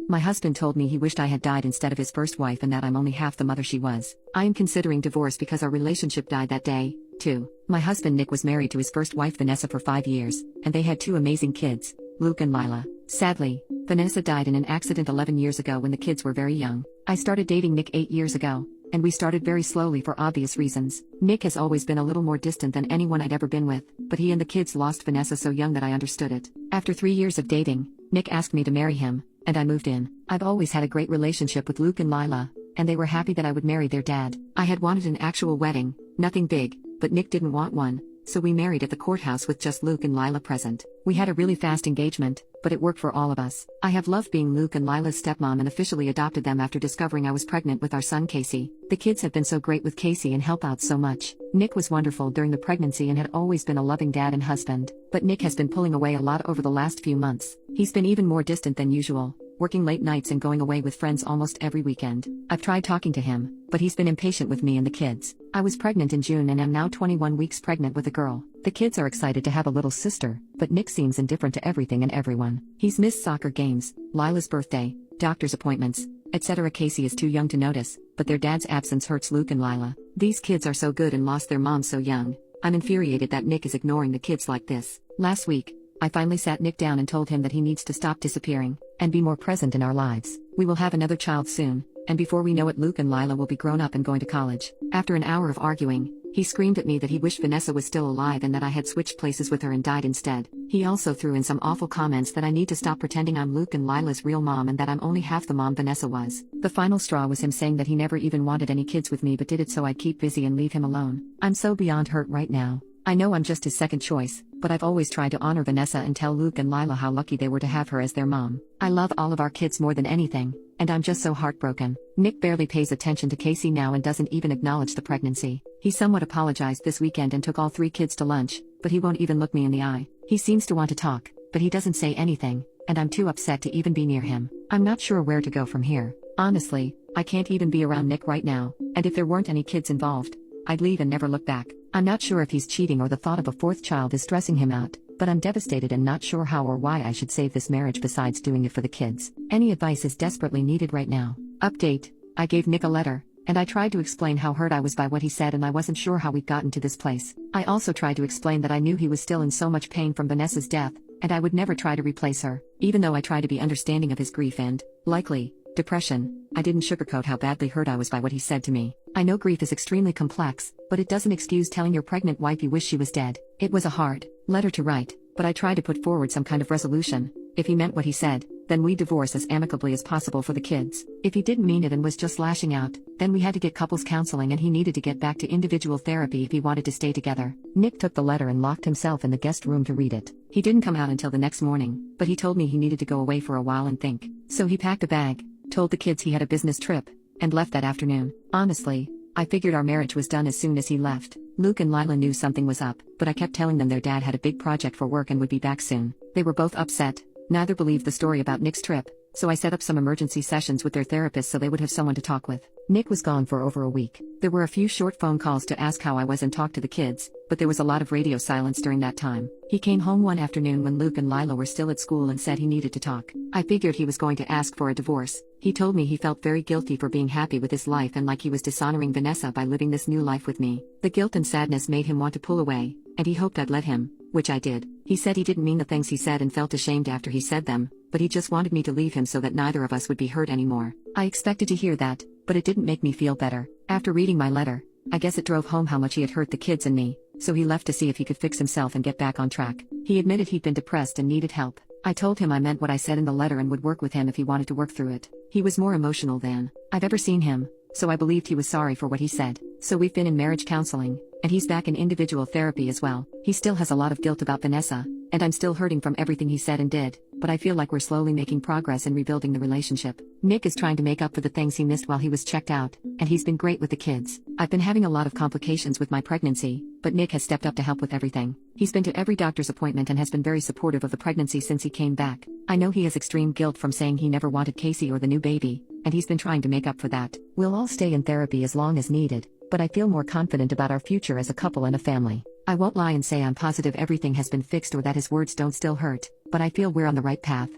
My husband told me he wished I had died instead of his first wife and that I'm only half the mother she was. I am considering divorce because our relationship died that day, too. My husband Nick was married to his first wife Vanessa for 5 years, and they had 2 amazing kids, Luke and Lila. Sadly, Vanessa died in an accident 11 years ago when the kids were very young. I started dating Nick 8 years ago, and we started very slowly for obvious reasons. Nick has always been a little more distant than anyone I'd ever been with, but he and the kids lost Vanessa so young that I understood it. After 3 years of dating, Nick asked me to marry him, and I moved in. I've always had a great relationship with Luke and Lila, and they were happy that I would marry their dad. I had wanted an actual wedding, nothing big, but Nick didn't want one, so we married at the courthouse with just Luke and Lila present. We had a really fast engagement, but it worked for all of us. I have loved being Luke and Lila's stepmom and officially adopted them after discovering I was pregnant with our son Casey. The kids have been so great with Casey and help out so much. Nick was wonderful during the pregnancy and had always been a loving dad and husband, but Nick has been pulling away a lot over the last few months. He's been even more distant than usual, working late nights and going away with friends almost every weekend. I've tried talking to him, but he's been impatient with me and the kids. I was pregnant in June and am now 21 weeks pregnant with a girl. The kids are excited to have a little sister, but Nick seems indifferent to everything and everyone. He's missed soccer games, Lila's birthday, doctor's appointments, etc. Casey is too young to notice, but their dad's absence hurts Luke and Lila. These kids are so good and lost their mom so young. I'm infuriated that Nick is ignoring the kids like this. Last week, I finally sat Nick down and told him that he needs to stop disappearing and be more present in our lives. We will have another child soon, and before we know it Luke and Lila will be grown up and going to college. After an hour of arguing, he screamed at me that he wished Vanessa was still alive and that I had switched places with her and died instead. He also threw in some awful comments that I need to stop pretending I'm Luke and Lila's real mom and that I'm only half the mom Vanessa was. The final straw was him saying that he never even wanted any kids with me but did it so I'd keep busy and leave him alone. I'm so beyond hurt right now. I know I'm just his second choice, but I've always tried to honor Vanessa and tell Luke and Lila how lucky they were to have her as their mom. I love all of our kids more than anything, and I'm just so heartbroken. Nick barely pays attention to Casey now and doesn't even acknowledge the pregnancy. He somewhat apologized this weekend and took all 3 kids to lunch, but he won't even look me in the eye. He seems to want to talk, but he doesn't say anything, and I'm too upset to even be near him. I'm not sure where to go from here. Honestly, I can't even be around Nick right now, and if there weren't any kids involved, I'd leave and never look back. I'm not sure if he's cheating or the thought of a 4th child is stressing him out, but I'm devastated and not sure how or why I should save this marriage besides doing it for the kids. Any advice is desperately needed right now. Update: I gave Nick a letter, and I tried to explain how hurt I was by what he said and I wasn't sure how we'd gotten to this place. I also tried to explain that I knew he was still in so much pain from Vanessa's death, and I would never try to replace her, even though I try to be understanding of his grief and, likely, depression. I didn't sugarcoat how badly hurt I was by what he said to me. I know grief is extremely complex, but it doesn't excuse telling your pregnant wife you wish she was dead. It was a hard letter to write, but I tried to put forward some kind of resolution. If he meant what he said, then we divorce as amicably as possible for the kids. If he didn't mean it and was just lashing out, then we had to get couples counseling and he needed to get back to individual therapy if he wanted to stay together. Nick took the letter and locked himself in the guest room to read it. He didn't come out until the next morning, but he told me he needed to go away for a while and think. So he packed a bag, told the kids he had a business trip, and left that afternoon. Honestly, I figured our marriage was done as soon as he left. Luke and Lila knew something was up, but I kept telling them their dad had a big project for work and would be back soon. They were both upset. Neither believed the story about Nick's trip, so I set up some emergency sessions with their therapist so they would have someone to talk with. Nick was gone for over a week. There were a few short phone calls to ask how I was and talk to the kids, but there was a lot of radio silence during that time. He came home one afternoon when Luke and Lila were still at school and said he needed to talk. I figured he was going to ask for a divorce. He told me he felt very guilty for being happy with his life and like he was dishonoring Vanessa by living this new life with me. The guilt and sadness made him want to pull away, and he hoped I'd let him, which I did. He said he didn't mean the things he said and felt ashamed after he said them, but he just wanted me to leave him so that neither of us would be hurt anymore. I expected to hear that, but it didn't make me feel better. After reading my letter, I guess it drove home how much he had hurt the kids and me, so he left to see if he could fix himself and get back on track. He admitted he'd been depressed and needed help. I told him I meant what I said in the letter and would work with him if he wanted to work through it. He was more emotional than I've ever seen him, so I believed he was sorry for what he said. So we've been in marriage counseling, and he's back in individual therapy as well. He still has a lot of guilt about Vanessa, and I'm still hurting from everything he said and did, but I feel like we're slowly making progress in rebuilding the relationship. Nick is trying to make up for the things he missed while he was checked out, and he's been great with the kids. I've been having a lot of complications with my pregnancy, but Nick has stepped up to help with everything. He's been to every doctor's appointment and has been very supportive of the pregnancy since he came back. I know he has extreme guilt from saying he never wanted Casey or the new baby, and he's been trying to make up for that. We'll all stay in therapy as long as needed, but I feel more confident about our future as a couple and a family. I won't lie and say I'm positive everything has been fixed or that his words don't still hurt, but I feel we're on the right path.